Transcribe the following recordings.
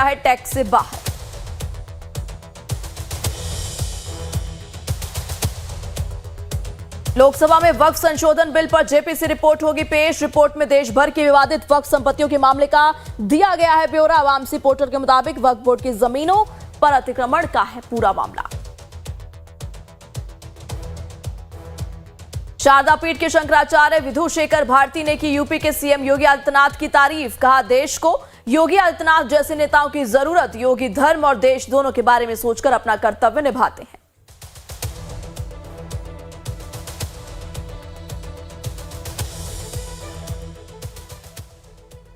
है टैक्स से बाहर। लोकसभा में वक्फ संशोधन बिल पर जेपीसी रिपोर्ट होगी पेश। रिपोर्ट में देश भर की विवादित वक्फ संपत्तियों के मामले का दिया गया है ब्यौरा। वामसी पोर्टल के मुताबिक वक्फ बोर्ड की जमीनों पर अतिक्रमण का है पूरा मामला। शारदा पीठ के शंकराचार्य विधु शेखर भारती ने की यूपी के सीएम योगी आदित्यनाथ की तारीफ। कहा, देश को योगी आदित्यनाथ जैसे नेताओं की जरूरत। योगी धर्म और देश दोनों के बारे में सोचकर अपना कर्तव्य निभाते हैं।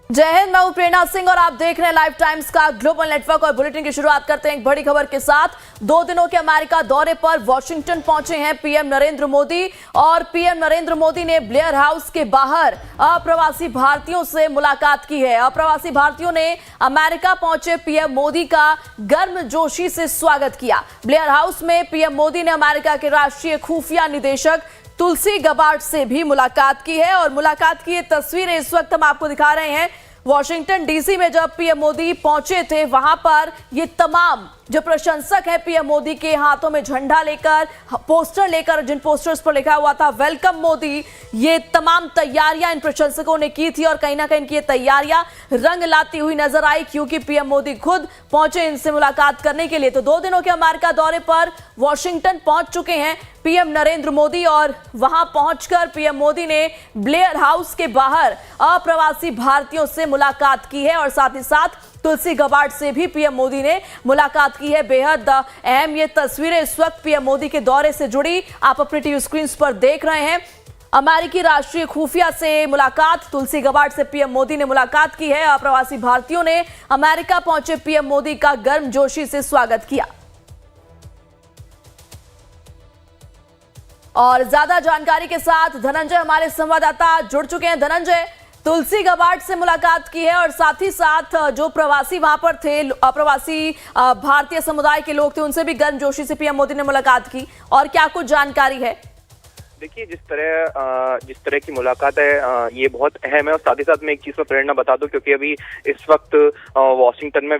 जय हिंद, मैं हूं प्रेरणा सिंह और आप देख रहे हैं लाइव टाइम्स का ग्लोबल नेटवर्क। और बुलेटिन की शुरुआत करते हैं एक बड़ी खबर के साथ। 2 दिनों के अमेरिका दौरे पर वॉशिंगटन पहुंचे हैं पीएम नरेंद्र मोदी। और पीएम नरेंद्र मोदी ने ब्लेयर हाउस के बाहर अप्रवासी भारतीयों से मुलाकात की है। अप्रवासी भारतीयों ने अमेरिका पहुंचे पीएम मोदी का गर्मजोशी से स्वागत किया। ब्लेयर हाउस में पीएम मोदी ने अमेरिका के राष्ट्रीय खुफिया निदेशक तुलसी गबार्ड से भी मुलाकात की है। और मुलाकात की ये तस्वीरें इस वक्त हम आपको दिखा रहे हैं। वॉशिंगटन डीसी में जब पीएम मोदी पहुंचे थे, वहां पर ये तमाम जो प्रशंसक है पीएम मोदी के हाथों में झंडा लेकर, पोस्टर लेकर, जिन पोस्टर्स पर लिखा हुआ था वेलकम मोदी, ये तमाम तैयारियां इन प्रशंसकों ने की थी। और कहीं ना कहीं इनकी ये तैयारियां रंग लाती हुई नजर आई, क्योंकि पीएम मोदी खुद पहुंचे इनसे मुलाकात करने के लिए। तो 2 दिनों के अमेरिका दौरे पर वॉशिंगटन पहुंच चुके हैं पीएम नरेंद्र मोदी। और वहां पहुंचकर पीएम मोदी ने ब्लेयर हाउस के बाहर अप्रवासी भारतीयों से मुलाकात की है। और साथ ही साथ तुलसी गबार्ड से भी पीएम मोदी ने मुलाकात की है। बेहद अहम ये तस्वीरें इस वक्त पीएम मोदी के दौरे से जुड़ी आप अपनी टीवी स्क्रीन पर देख रहे हैं। अमेरिकी राष्ट्रीय खुफिया से मुलाकात, तुलसी गबार्ड से पीएम मोदी ने मुलाकात की है। अप्रवासी भारतीयों ने अमेरिका पहुंचे पीएम मोदी का गर्मजोशी से स्वागत किया। और ज्यादा जानकारी के साथ धनंजय हमारे संवाददाता जुड़ चुके हैं। धनंजय, तुलसी गबार्ड से मुलाकात की है और साथ ही साथ जो प्रवासी वहां पर थे, अप्रवासी भारतीय समुदाय के लोग थे, उनसे भी गर्मजोशी से पीएम मोदी ने मुलाकात की। और क्या कुछ जानकारी है? देखिए, जिस तरह की मुलाकात है ये बहुत अहम है। और साथ ही साथ मैं एक चीज पर प्रेरणा बता दूं, क्योंकि अभी इस वक्त वॉशिंगटन में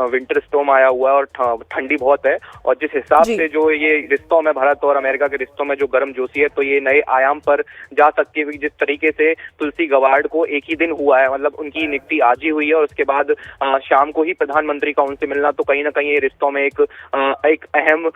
विंटर स्टॉर्म आया हुआ है और ठंडी बहुत है। और जिस हिसाब से जो ये रिश्तों में, भारत और अमेरिका के रिश्तों में जो गर्मजोशी है, तो ये नए आयाम पर जा सकती है। जिस तरीके से तुलसी गबार्ड को एक ही दिन हुआ है, मतलब उनकी नियुक्ति आज ही हुई है और उसके बाद शाम को ही प्रधानमंत्री का उनसे मिलना, तो कहीं ना कहीं ये रिश्तों में एक अहम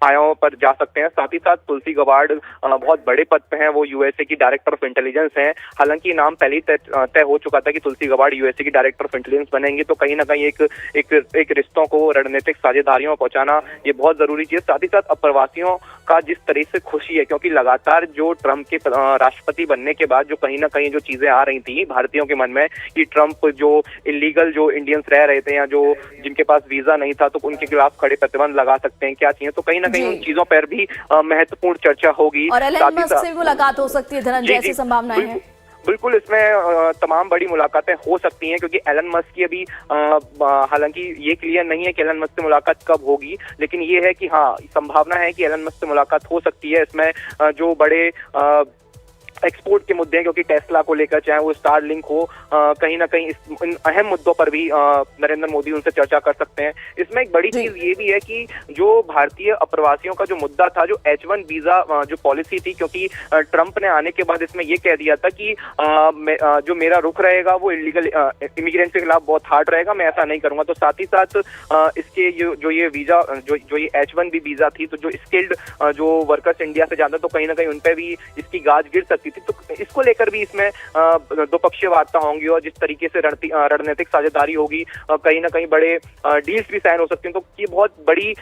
आयाम पर जा सकते हैं। साथ ही साथ तुलसी गबार्ड बहुत बड़े पद पे हैं, वो यूएसए की डायरेक्टर ऑफ इंटेलिजेंस हैं। हालांकि नाम पहले ही तय हो चुका था कि तुलसी गबार्ड यूएसए की डायरेक्टर ऑफ इंटेलिजेंस बनेंगे। तो कहीं ना कहीं एक रिश्तों को रणनीतिक साझेदारियों में पहुंचाना ये बहुत जरूरी चीज। साथ ही साथ अप्रवासियों का जिस तरह से खुशी है, क्योंकि लगातार जो ट्रंप के राष्ट्रपति बनने के बाद जो कहीं ना कहीं जो चीजें आ रही थी भारतीयों के मन में कि ट्रंप जो इलीगल जो इंडियंस रह रहे थे या जो जिनके पास वीजा नहीं था, तो उनके खिलाफ खड़े प्रतिबंध लगा सकते हैं, क्या चाहिए। तो कहीं ना कहीं उन चीजों पर भी महत्वपूर्ण चर्चा होगी। और एलन मस्क से भी मुलाकात हो सकती है धनंजय, ऐसी संभावनाएं हैं? बिल्कुल, इसमें तमाम बड़ी मुलाकातें हो सकती हैं, क्योंकि एलन मस्क की अभी हालांकि ये क्लियर नहीं है कि एलन मस्क से मुलाकात कब होगी, लेकिन ये है कि हाँ, संभावना है कि एलन मस्क से मुलाकात हो सकती है। इसमें जो बड़े एक्सपोर्ट के मुद्दे हैं, क्योंकि टेस्ला को लेकर, चाहे वो स्टारलिंक हो, कहीं ना कहीं इन अहम मुद्दों पर भी नरेंद्र मोदी उनसे चर्चा कर सकते हैं। इसमें एक बड़ी चीज ये भी है कि जो भारतीय अप्रवासियों का जो मुद्दा था, जो H1 वीजा जो पॉलिसी थी, क्योंकि ट्रंप ने आने के बाद इसमें ये कह दिया था कि जो मेरा रुख रहेगा वो इलीगल इमिग्रेंट के खिलाफ बहुत हार्ड रहेगा, मैं ऐसा नहीं करूंगा। तो साथ ही साथ इसके जो ये वीजा जो ये H1B वीजा थी, तो जो स्किल्ड जो वर्कर्स इंडिया से जाते, तो कहीं ना कहीं उन पर भी इसकी गाज गिर सकती थी। तो इसको लेकर भी इसमें द्विपक्षीय वार्ता होंगी और जिस तरीके से रणनीतिक साझेदारी होगी, कहीं ना कहीं बड़े डील्स भी साइन हो सकते हैं। तो ये बहुत बड़ी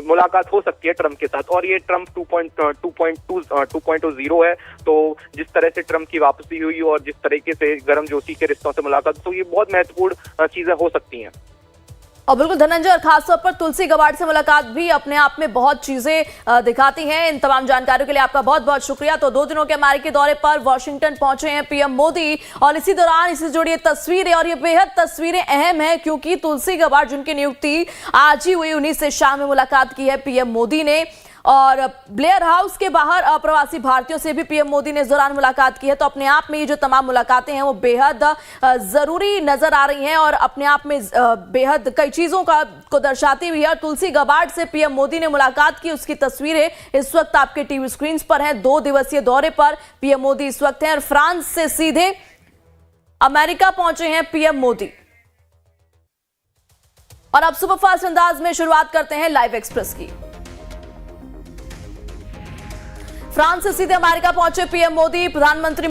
मुलाकात हो सकती है ट्रंप के साथ। और ये ट्रंप 2.0 है। तो जिस तरह से ट्रंप की वापसी हुई और जिस तरीके से गर्मजोशी के रिश्तों से मुलाकात, तो ये बहुत महत्वपूर्ण चीजें हो सकती हैं। और बिल्कुल धनंजय, और खासतौर पर तुलसी गबार्ड से मुलाकात भी अपने आप में बहुत चीजें दिखाती हैं। इन तमाम जानकारियों के लिए आपका बहुत बहुत शुक्रिया। तो 2 दिनों के अमेरिकी दौरे पर वॉशिंगटन पहुंचे हैं पीएम मोदी और इसी दौरान इससे जुड़ी तस्वीरें, और ये बेहद तस्वीरें अहम है, क्योंकि तुलसी गबार्ड जिनकी नियुक्ति आज ही हुई, उन्हीं से शाम में मुलाकात की है पीएम मोदी ने। और ब्लेयर हाउस के बाहर अप्रवासी भारतीयों से भी पीएम मोदी ने इस दौरान मुलाकात की है। तो अपने आप में ये जो तमाम मुलाकातें हैं वो बेहद जरूरी नजर आ रही हैं और अपने आप में बेहद कई चीजों को दर्शाती हुई है। तुलसी गबार्ड से पीएम मोदी ने मुलाकात की, उसकी तस्वीरें इस वक्त आपके टीवी स्क्रीन पर हैं। 2 दिवसीय दौरे पर पीएम मोदी इस वक्त हैं और फ्रांस से सीधे अमेरिका पहुंचे हैं पीएम मोदी। और अब सुपरफास्ट अंदाज में शुरुआत करते हैं लाइव एक्सप्रेस की। फ्रांस से सीधे अमेरिका पहुंचे पीएम मोदी। प्रधानमंत्री